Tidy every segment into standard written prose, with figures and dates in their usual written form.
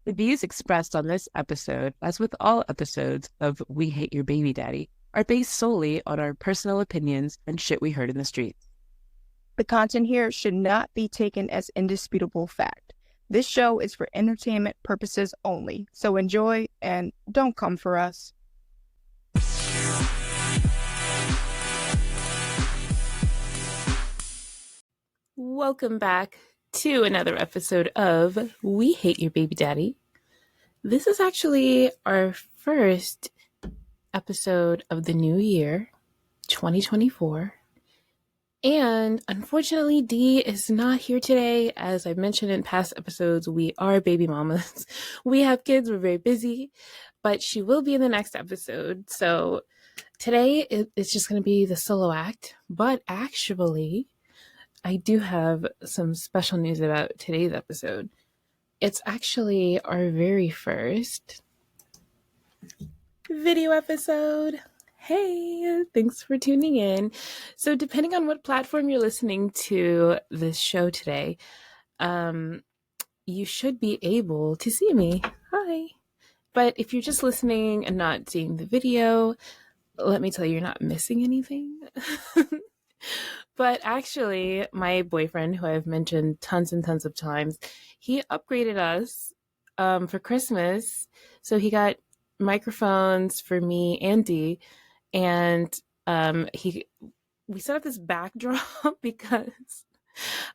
The views expressed on this episode, as with all episodes of We Hate Your Baby Daddy, are based solely on our personal opinions and shit we heard in the streets. The content here should not be taken as indisputable fact. This show is for entertainment purposes only, so enjoy and don't come for us. Welcome back to another episode of We Hate Your Baby Daddy. This is actually our first episode of the new year, 2024. And unfortunately, Dee is not here today. As I mentioned in past episodes, we are baby mamas. We have kids, we're very busy, but she will be in the next episode. So today it's just going to be the solo act, but actually, I do have some special news about today's episode. It's actually our very first video episode. Hey, thanks for tuning in. So depending on what platform you're listening to this show today, you should be able to see me. Hi. But if you're just listening and not seeing the video, let me tell you, you're not missing anything. But actually, my boyfriend, who I've mentioned tons and tons of times, he upgraded us for Christmas. So he got microphones for me and Dee, and we set up this backdrop because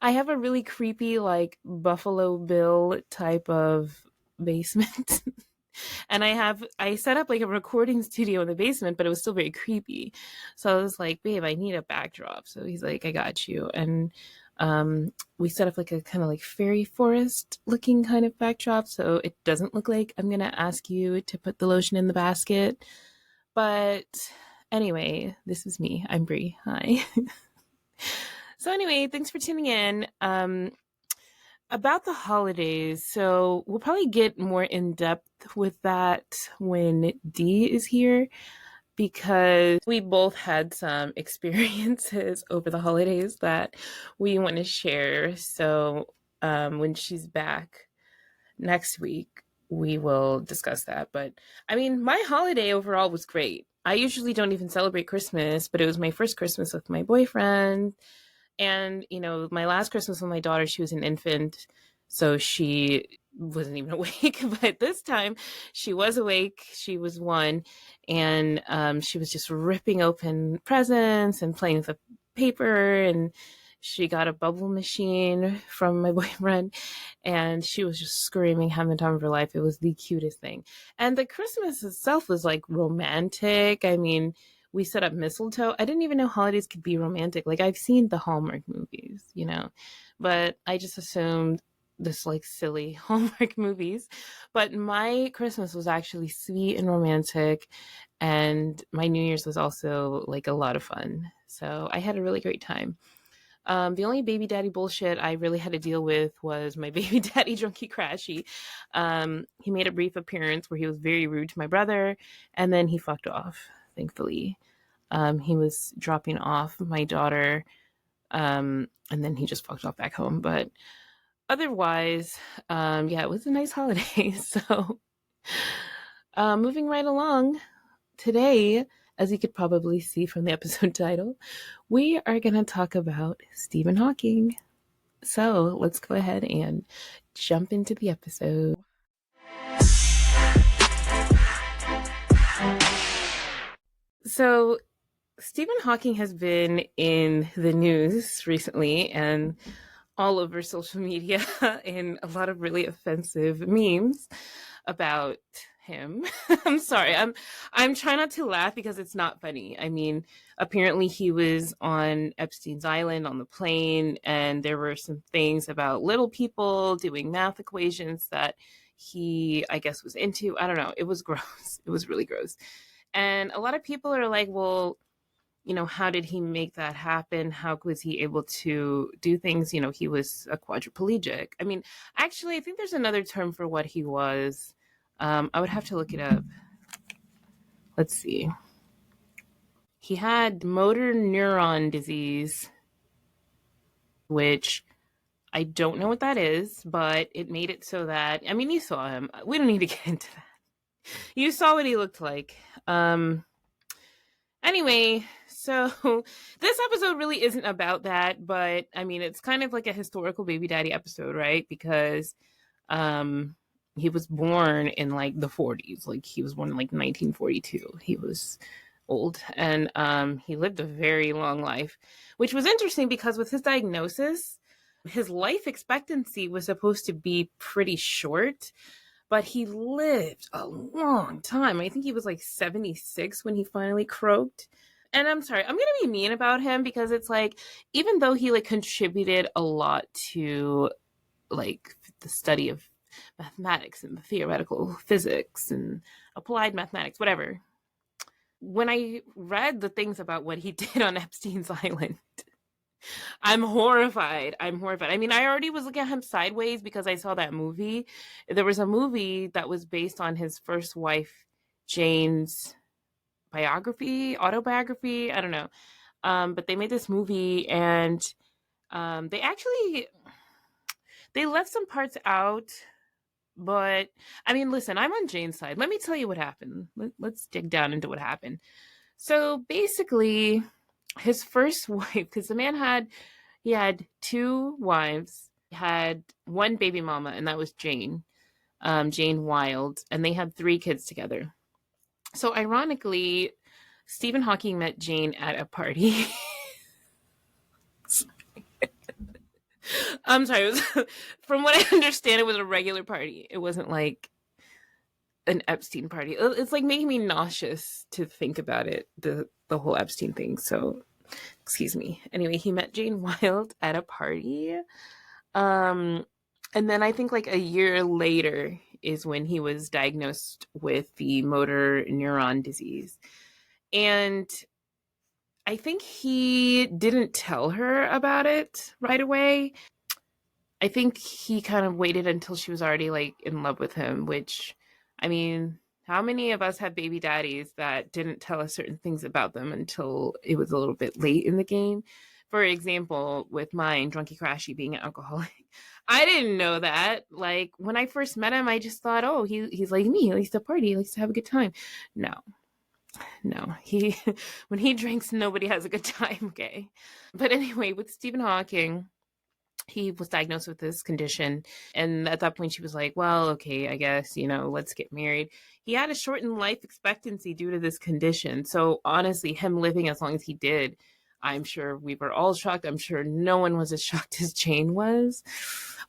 I have a really creepy, like, Buffalo Bill type of basement. And I set up like a recording studio in the basement, but it was still very creepy. So I was like, babe, I need a backdrop. So he's like, I got you. And we set up like a kind of like fairy forest looking kind of backdrop. So it doesn't look like I'm going to ask you to put the lotion in the basket. But anyway, this is me. I'm Brie. Hi. So anyway, thanks for tuning in. About the holidays, so we'll probably get more in depth with that when Dee is here, because we both had some experiences over the holidays that we want to share. So when she's back next week, we will discuss that. But I mean, my holiday overall was great. I usually don't even celebrate Christmas, but it was my first Christmas with my boyfriend. And, you know, my last Christmas with my daughter, she was an infant, so she wasn't even awake. But this time she was awake. She was one, and she was just ripping open presents and playing with the paper. And she got a bubble machine from my boyfriend, and she was just screaming, having the time of her life. It was the cutest thing. And the Christmas itself was like romantic. I mean, we set up mistletoe. I didn't even know holidays could be romantic. Like, I've seen the Hallmark movies, you know, but I just assumed this like silly Hallmark movies. But my Christmas was actually sweet and romantic, and my New Year's was also like a lot of fun. So I had a really great time. The only baby daddy bullshit I really had to deal with was my baby daddy drunky crashy. He made a brief appearance where he was very rude to my brother, and then he fucked off, thankfully. He was dropping off my daughter, and then he just fucked off back home. But otherwise, yeah, it was a nice holiday. So moving right along, today, as you could probably see from the episode title, we are going to talk about Stephen Hawking. So let's go ahead and jump into the episode. So Stephen Hawking has been in the news recently and all over social media in a lot of really offensive memes about him. I'm sorry. I'm trying not to laugh because it's not funny. I mean, apparently he was on Epstein's island on the plane, and there were some things about little people doing math equations that he, I guess, was into. I don't know. It was gross. It was really gross. And a lot of people are like, well, you know, how did he make that happen? How was he able to do things? You know, he was a quadriplegic. I mean, actually, I think there's another term for what he was. I would have to look it up. Let's see. He had motor neuron disease, which I don't know what that is, but it made it so that, I mean, you saw him. We don't need to get into that. You saw what he looked like. Anyway, so this episode really isn't about that, but I mean, it's kind of like a historical baby daddy episode, right? Because he was born in like the 40s. Like he was born in like 1942. He was old, and he lived a very long life, which was interesting because with his diagnosis, his life expectancy was supposed to be pretty short, but he lived a long time. I think he was like 76 when he finally croaked. And I'm sorry, I'm going to be mean about him because it's like, even though he like contributed a lot to like the study of mathematics and the theoretical physics and applied mathematics, whatever. When I read the things about what he did on Epstein's Island, I'm horrified. I'm horrified. I mean, I already was looking at him sideways because I saw that movie. There was a movie that was based on his first wife, Jane's autobiography. I don't know. But they made this movie, and they left some parts out. But I mean, listen, I'm on Jane's side. Let me tell you what happened. Let's dig down into what happened. So basically, his first wife, because the man had 2 wives, had 1 baby mama, and that was Jane, Jane Wilde, and they had 3 kids together. So ironically, Stephen Hawking met Jane at a party. I'm sorry. From what I understand, it was a regular party. It wasn't like an Epstein party. It's like making me nauseous to think about it, the whole Epstein thing. So, excuse me. Anyway, he met Jane Wilde at a party. And then I think like a year later is when he was diagnosed with the motor neuron disease. And I think he didn't tell her about it right away. I think he kind of waited until she was already like in love with him, which, I mean, how many of us have baby daddies that didn't tell us certain things about them until it was a little bit late in the game? For example, with mine, Drunky Crashy, being an alcoholic. I didn't know that. Like, when I first met him, I just thought, oh, he's like me. He likes to party. He likes to have a good time. No, when he drinks, nobody has a good time, okay? But anyway, with Stephen Hawking, he was diagnosed with this condition. And at that point, she was like, well, okay, I guess, let's get married. He had a shortened life expectancy due to this condition. So honestly, him living as long as he did, I'm sure we were all shocked. I'm sure no one was as shocked as Jane was.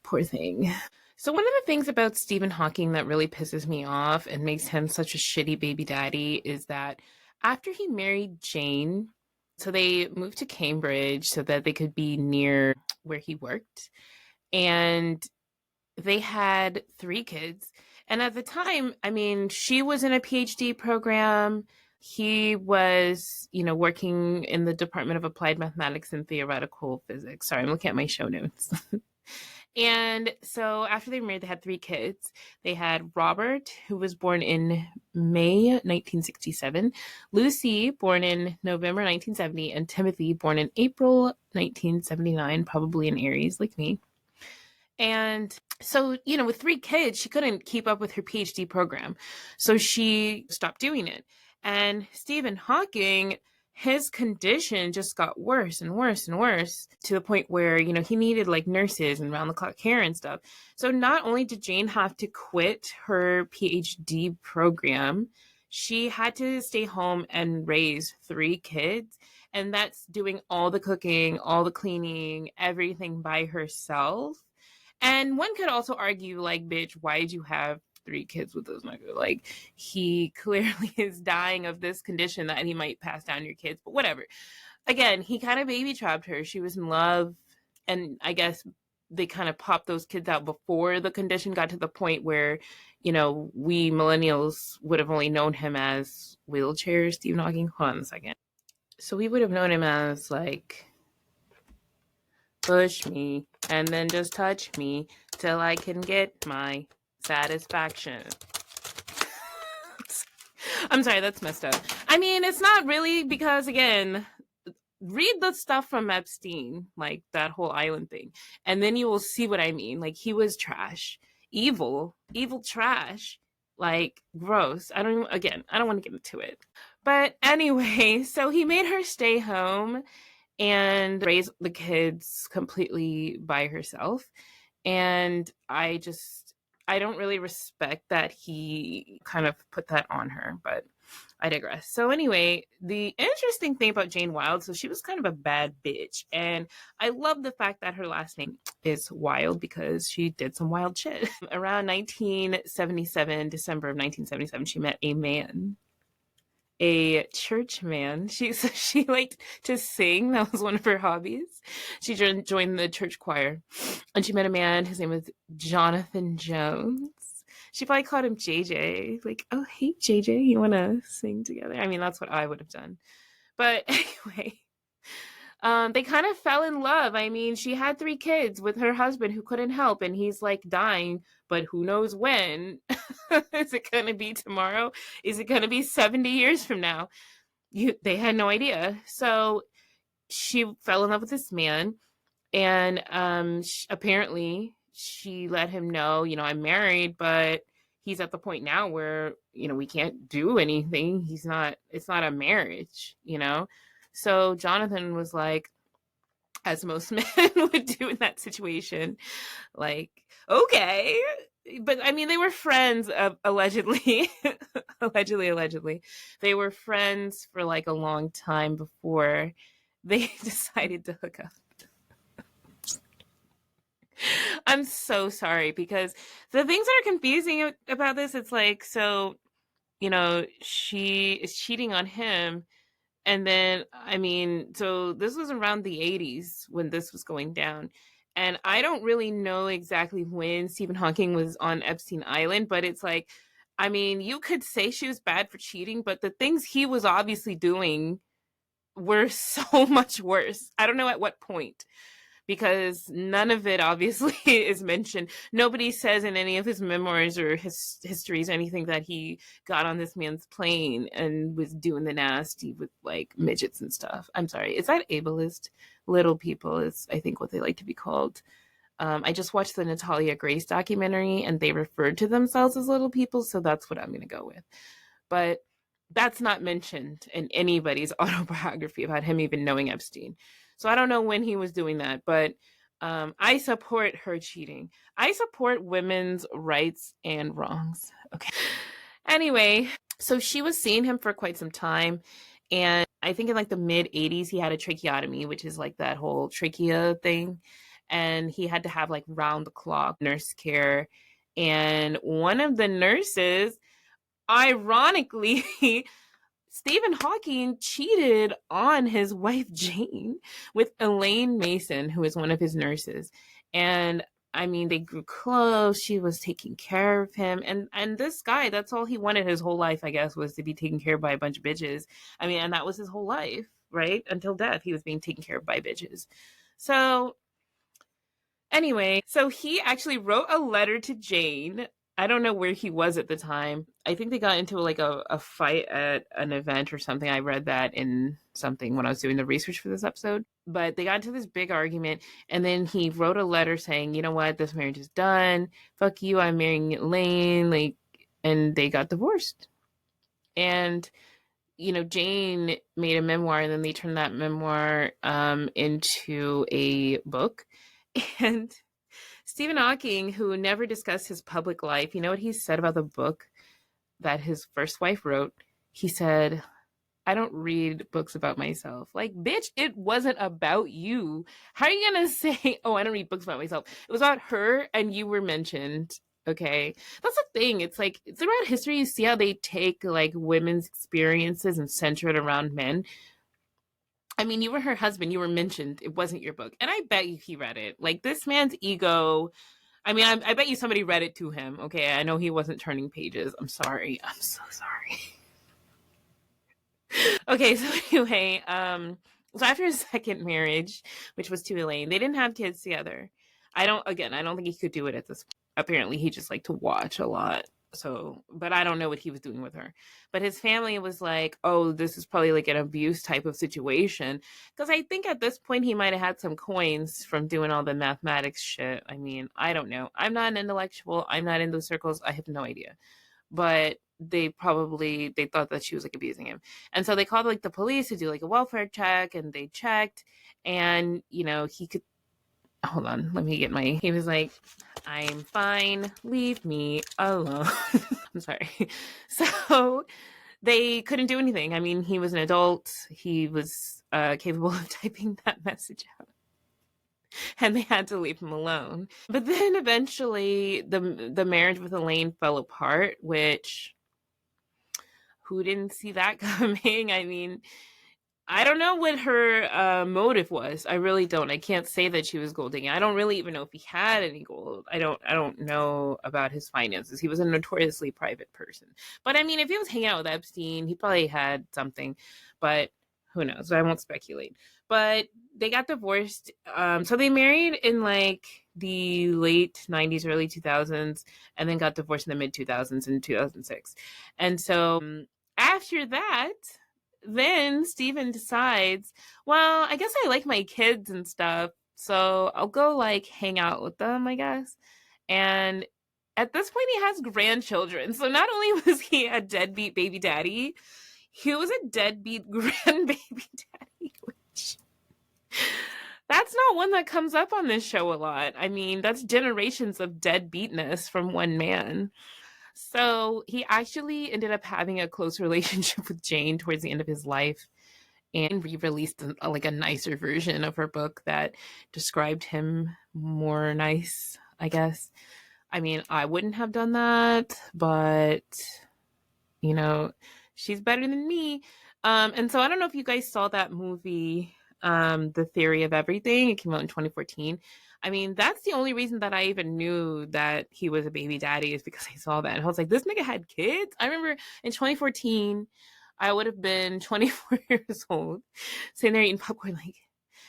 Poor thing. So one of the things about Stephen Hawking that really pisses me off and makes him such a shitty baby daddy is that after he married Jane, so they moved to Cambridge so that they could be near where he worked. And they had 3 kids. And at the time, I mean, she was in a PhD program. He was, working in the Department of Applied Mathematics and Theoretical Physics. Sorry, I'm looking at my show notes. And so after they were married, they had 3 kids. They had Robert, who was born in May 1967, Lucy, born in November 1970, and Timothy, born in April 1979, probably an Aries like me. And so, with 3 kids, she couldn't keep up with her PhD program. So she stopped doing it. And Stephen Hawking, his condition just got worse and worse and worse to the point where, he needed like nurses and round the clock care and stuff. So not only did Jane have to quit her PhD program, she had to stay home and raise 3 kids. And that's doing all the cooking, all the cleaning, everything by herself. And one could also argue, like, bitch, why'd you have 3 kids with this nigga? Like, he clearly is dying of this condition that he might pass down your kids, but whatever. Again, he kind of baby trapped her. She was in love, and I guess they kind of popped those kids out before the condition got to the point where, we millennials would have only known him as wheelchair Stephen Hawking. Hold on a second. So we would have known him as, like, push me and then just touch me till I can get my satisfaction. I'm sorry, that's messed up. I mean, it's not really, because again, read the stuff from Epstein, like that whole island thing, and then you will see what I mean. Like, he was trash, evil trash, like gross. I don't even, again, I don't want to get into it. But anyway, so he made her stay home and raise the kids completely by herself. And I don't really respect that he kind of put that on her, but I digress. So anyway, the interesting thing about Jane Wilde, so she was kind of a bad bitch. And I love the fact that her last name is Wilde because she did some wild shit. Around 1977, December of 1977, she met a man, a church man. She liked to sing. That was one of her hobbies. She joined the church choir, and she met a man. His name was Jonathan Jones. She probably called him JJ. Like, oh, hey, JJ, you want to sing together? I mean, that's what I would have done. But anyway, they kind of fell in love. I mean, she had 3 kids with her husband who couldn't help, and he's like dying, but who knows when. Is it going to be tomorrow? Is it going to be 70 years from now? They had no idea. So she fell in love with this man, and apparently she let him know, I'm married, but he's at the point now where, we can't do anything. It's not a marriage. So Jonathan was like, as most men would do in that situation, like, okay. But I mean, they were friends, allegedly. allegedly. They were friends for like a long time before they decided to hook up. I'm so sorry, because the things that are confusing about this, it's like, so, she is cheating on him. And then, I mean, so this was around the 80s when this was going down. And I don't really know exactly when Stephen Hawking was on Epstein Island, but it's like, I mean, you could say she was bad for cheating, but the things he was obviously doing were so much worse. I don't know at what point, because none of it obviously is mentioned. Nobody says in any of his memoirs or his histories anything that he got on this man's plane and was doing the nasty with like midgets and stuff. I'm sorry. Is that ableist? Little people is, I think, what they like to be called. I just watched the Natalia Grace documentary, and they referred to themselves as little people, so that's what I'm going to go with. But that's not mentioned in anybody's autobiography about him even knowing Epstein. So I don't know when he was doing that, but I support her cheating. I support women's rights and wrongs. Okay. Anyway, so she was seeing him for quite some time. And I think in like the mid 80s, he had a tracheotomy, which is like that whole trachea thing. And he had to have like round the clock nurse care. And one of the nurses, ironically, Stephen Hawking cheated on his wife, Jane, with Elaine Mason, who is one of his nurses. And I mean, they grew close. She was taking care of him. And this guy, that's all he wanted his whole life, I guess, was to be taken care of by a bunch of bitches. I mean, and that was his whole life, right? Until death, he was being taken care of by bitches. So anyway, so he actually wrote a letter to Jane. I don't know where he was at the time. I think they got into like a fight at an event or something. I read that in something when I was doing the research for this episode. But they got into this big argument, and then he wrote a letter saying, you know what, this marriage is done. Fuck you, I'm marrying Elaine. Like, and they got divorced. And Jane made a memoir, and then they turned that memoir into a book. And Stephen Hawking, who never discussed his public life, you know what he said about the book that his first wife wrote? He said, I don't read books about myself. Like, bitch, it wasn't about you. How are you going to say, oh, I don't read books about myself? It was about her, and you were mentioned. Okay. That's the thing. It's like, throughout history, you see how they take like women's experiences and center it around men. I mean, you were her husband. You were mentioned. It wasn't your book. And I bet you he read it. Like, this man's ego. I mean, I bet you somebody read it to him. Okay. I know he wasn't turning pages. I'm sorry. I'm so sorry. Okay. So anyway, so after his second marriage, which was to Elaine, they didn't have kids together. I don't think he could do it at this point. Apparently he just liked to watch a lot. So, but I don't know what he was doing with her. But his family was like, oh, this is probably like an abuse type of situation. Because I think at this point he might have had some coins from doing all the mathematics shit. I mean, I don't know. I'm not an intellectual. I'm not in those circles. I have no idea. But they thought that she was like abusing him. And so they called like the police to do like a welfare check, and they checked, and he could, hold on, let me get he was like, I'm fine, leave me alone. I'm sorry. So they couldn't do anything. I mean, he was an adult. He was capable of typing that message out, and they had to leave him alone. But then eventually the marriage with Elaine fell apart, which, who didn't see that coming? I mean, I don't know what her motive was. I really don't. I can't say that she was gold digging. I don't really even know if he had any gold. I don't know about his finances. He was a notoriously private person. But I mean, if he was hanging out with Epstein, he probably had something. But who knows? I won't speculate. But they got divorced. So they married in like the late 90s, early 2000s, and then got divorced in the mid 2000s in 2006. And so after that, then Steven decides, well, I guess I like my kids and stuff, so I'll go like hang out with them, I guess. And at this point, he has grandchildren. So not only was he a deadbeat baby daddy, he was a deadbeat grandbaby daddy, which that's not one that comes up on this show a lot. I mean, that's generations of deadbeatness from one man. So he actually ended up having a close relationship with Jane towards the end of his life, and re-released like a nicer version of her book that described him more nice, I guess. I mean, I wouldn't have done that, but she's better than me. And so I don't know if you guys saw that movie, The Theory of Everything. It came out in 2014. I mean, that's the only reason that I even knew that he was a baby daddy, is because I saw that. And I was like, this nigga had kids? I remember in 2014, I would have been 24 years old, sitting there eating popcorn like,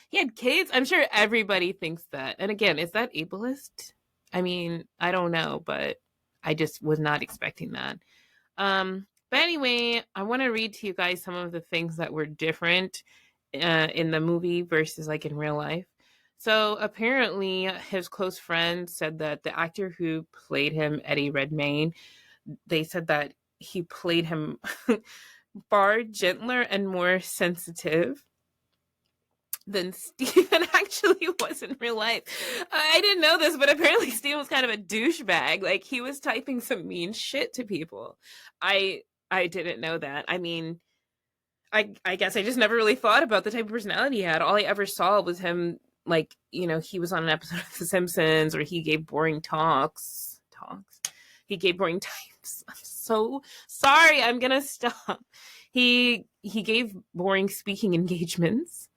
he had kids? I'm sure everybody thinks that. And again, is that ableist? I mean, I don't know, but I just was not expecting that. But anyway, I want to read to you guys some of the things that were different in the movie versus like in real life. So apparently his close friends said that the actor who played him, Eddie Redmayne, they said that he played him far gentler and more sensitive than Steven actually was in real life. I didn't know this, but apparently Steven was kind of a douchebag. Like, he was typing some mean shit to people. I didn't know that. I mean, I guess I just never really thought about the type of personality he had. All I ever saw was him, like, he was on an episode of The Simpsons, or he gave boring talks. He gave boring types. I'm so sorry. I'm gonna stop. He gave boring speaking engagements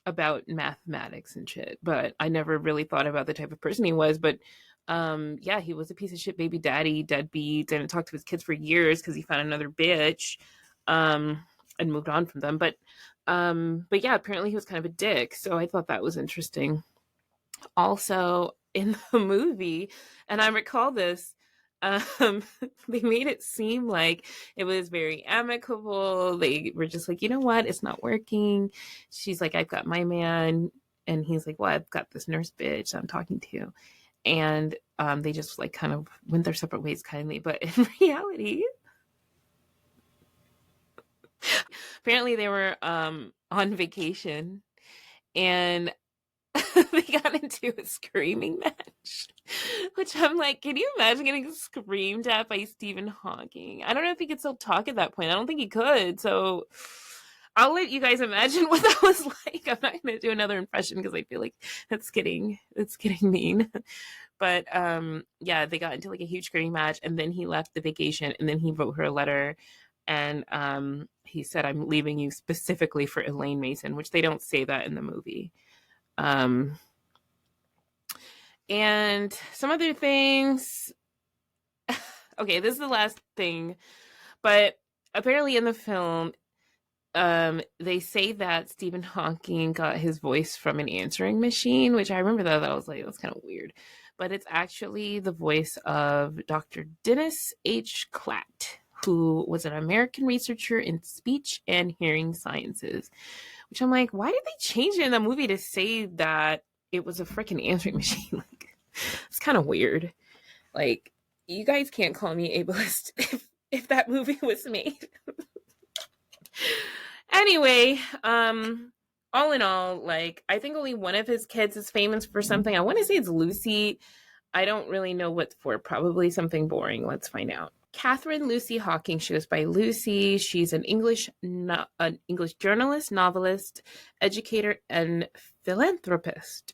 about mathematics and shit, but I never really thought about the type of person he was. But yeah, he was a piece of shit baby daddy, deadbeat, didn't talk to his kids for years because he found another bitch, and moved on from them. But yeah, apparently he was kind of a dick, so I thought that was interesting. Also, in the movie, and I recall this, they made it seem like it was very amicable. They were just like, you know what, it's not working. She's like, I've got my man, and he's like, well, I've got this nurse bitch I'm talking to. And they just like kind of went their separate ways kindly. But in reality, apparently they were on vacation, and they got into a screaming match, which I'm like, can you imagine getting screamed at by Stephen Hawking? I don't know if he could still talk at that point. I don't think he could. So I'll let you guys imagine what that was like. I'm not going to do another impression because I feel like it's getting mean. But yeah, they got into like a huge screaming match, and then he left the vacation, and then he wrote her a letter, and he said, I'm leaving you specifically for Elaine Mason, which they don't say that in the movie. And some other things. Okay, this is the last thing, but apparently in the film, they say that Stephen Hawking got his voice from an answering machine, which I remember that I was like, that's kind of weird. but it's actually the voice of Dr. Dennis H. Klatt, who was an American researcher in speech and hearing sciences. Which I'm like, why did they change it in the movie to say that it was a freaking answering machine? Like, it's kind of weird. Like, you guys can't call me ableist if that movie was made. Anyway, all in all, like, I think only one of his kids is famous for something. I want to say it's Lucy. I don't really know what for. Probably something boring. Let's find out. Catherine Lucy Hawking. She goes by Lucy. She's an English journalist, novelist, educator, and philanthropist.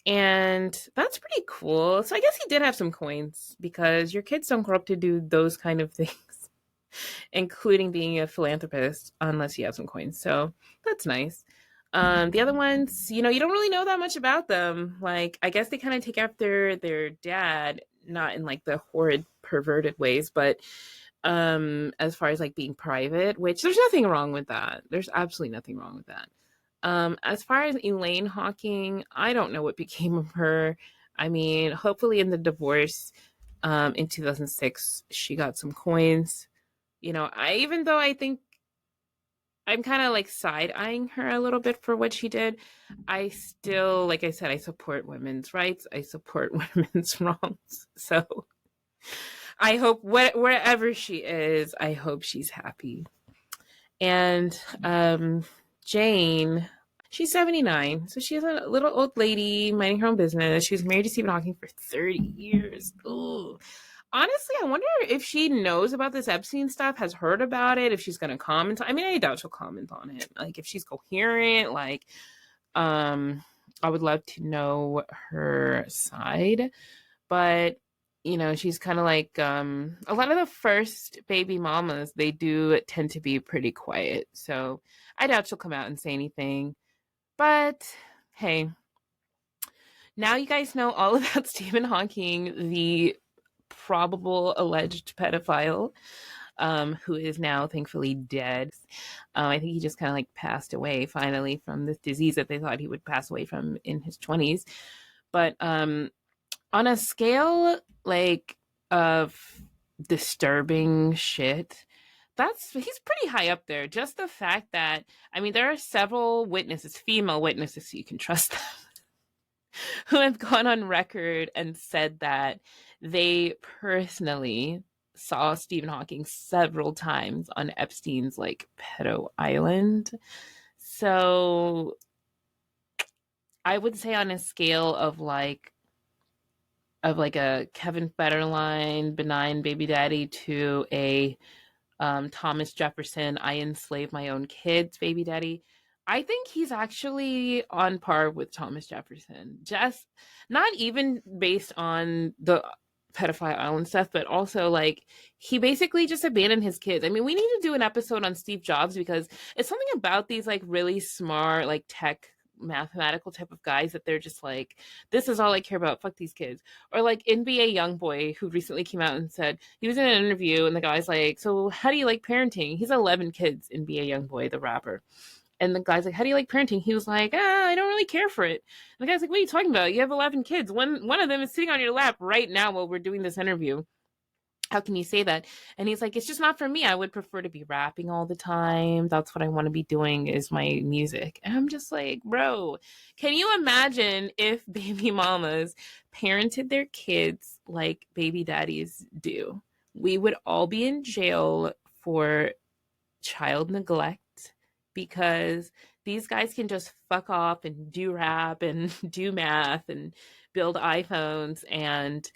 And that's pretty cool. So I guess he did have some coins, because your kids don't grow up to do those kind of things, including being a philanthropist, unless you have some coins. So that's nice. The other ones, you don't really know that much about them. Like, I guess they kind of take after their dad, not in like the horrid, perverted ways, but as far as like being private, which there's nothing wrong with that. There's absolutely nothing wrong with that. As far as Elaine Hawking, I don't know what became of her. I mean, hopefully in the divorce in 2006, she got some coins. Even though I think I'm kind of like side-eyeing her a little bit for what she did, I still, like I said, I support women's rights. I support women's wrongs. So I hope wherever she is, I hope she's happy. And Jane, she's 79. So she's a little old lady minding her own business. She was married to Stephen Hawking for 30 years. Ooh. Honestly, I wonder if she knows about this Epstein stuff, has heard about it, if she's going to comment. I mean, I doubt she'll comment on it. Like, if she's coherent, like, I would love to know her side. But, she's kind of like, a lot of the first baby mamas, they do tend to be pretty quiet. So I doubt she'll come out and say anything. But, hey, now you guys know all about Stephen Hawking, the probable alleged pedophile, who is now thankfully dead. I think he just kind of like passed away finally from this disease that they thought he would pass away from in his 20s. But on a scale like of disturbing shit, he's pretty high up there. Just the fact that, I mean, there are several witnesses, female witnesses, so you can trust them, who have gone on record and said that they personally saw Stephen Hawking several times on Epstein's like pedo island. So I would say on a scale of like a Kevin Federline benign baby daddy to a Thomas Jefferson, I enslaved my own kids baby daddy, I think he's actually on par with Thomas Jefferson. Just not even based on the pedophile island stuff, but also like he basically just abandoned his kids. I mean, we need to do an episode on Steve Jobs, because it's something about these like really smart, like tech mathematical type of guys that they're just like, this is all I care about, fuck these kids. Or like NBA Youngboy, who recently came out and said, he was in an interview and the guy's like, so how do you like parenting? He's 11 kids, NBA Youngboy, the rapper. And the guy's like, how do you like parenting? He was like, I don't really care for it. And the guy's like, what are you talking about? You have 11 kids. One of them is sitting on your lap right now while we're doing this interview. How can you say that? And he's like, it's just not for me. I would prefer to be rapping all the time. That's what I want to be doing, is my music. And I'm just like, bro, can you imagine if baby mamas parented their kids like baby daddies do? We would all be in jail for child neglect, because these guys can just fuck off and do rap and do math and build iPhones, and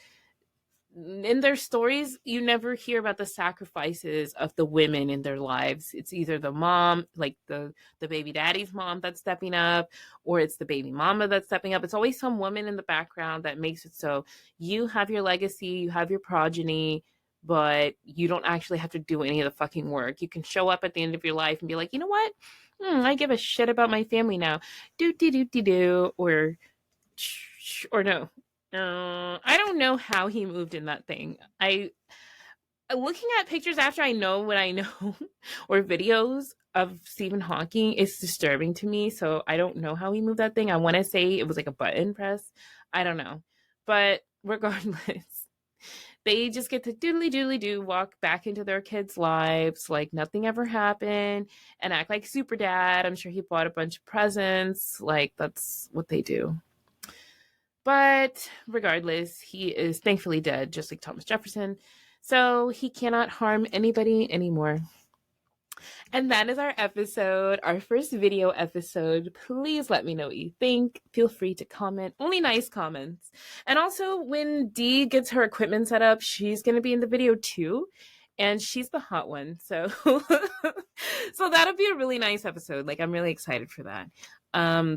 in their stories, you never hear about the sacrifices of the women in their lives. It's either the mom, like the baby daddy's mom, that's stepping up, or it's the baby mama that's stepping up. It's always some woman in the background that makes it so you have your legacy, you have your progeny, but you don't actually have to do any of the fucking work. You can show up at the end of your life and be like, you know what? I give a shit about my family now. Do, or no. I don't know how he moved in that thing. Looking at pictures after I know what I know, or videos of Stephen Hawking, is disturbing to me. So I don't know how he moved that thing. I want to say it was like a button press. I don't know. But regardless, they just get to doodly doodly do, walk back into their kids' lives like nothing ever happened and act like super dad. I'm sure he bought a bunch of presents. Like, that's what they do. But regardless, he is thankfully dead, just like Thomas Jefferson. So he cannot harm anybody anymore. And that is our episode, our first video episode. Please let me know what you think. Feel free to comment, only nice comments. And also, when Dee gets her equipment set up, she's going to be in the video too. And she's the hot one. So, so that'll be a really nice episode. Like, I'm really excited for that.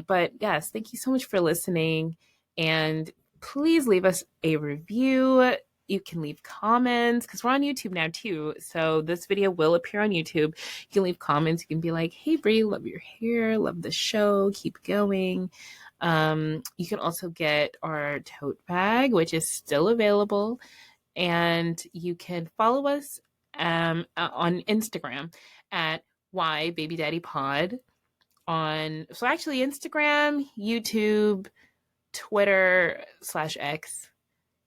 But yes, thank you so much for listening. And please leave us a review. You can leave comments because we're on YouTube now too. So this video will appear on YouTube. You can leave comments. You can be like, hey, Brie, love your hair. Love the show. Keep going. You can also get our tote bag, which is still available. And you can follow us on Instagram at whybabydaddypod. So actually Instagram, YouTube, Twitter /X,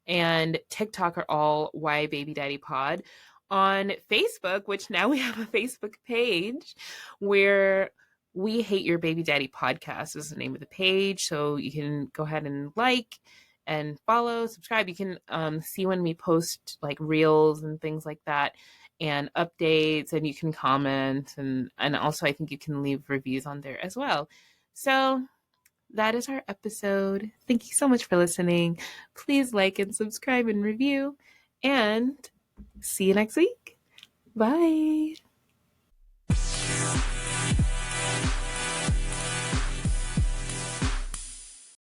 and TikTok are all Why Baby Daddy Pod. On Facebook, which now we have a Facebook page where We Hate Your Baby Daddy Podcast is the name of the page. So you can go ahead and like and follow, subscribe. You can see when we post like reels and things like that and updates, and you can comment. And also I think you can leave reviews on there as well. So that is our episode. Thank you so much for listening. Please like and subscribe and review. And see you next week. Bye.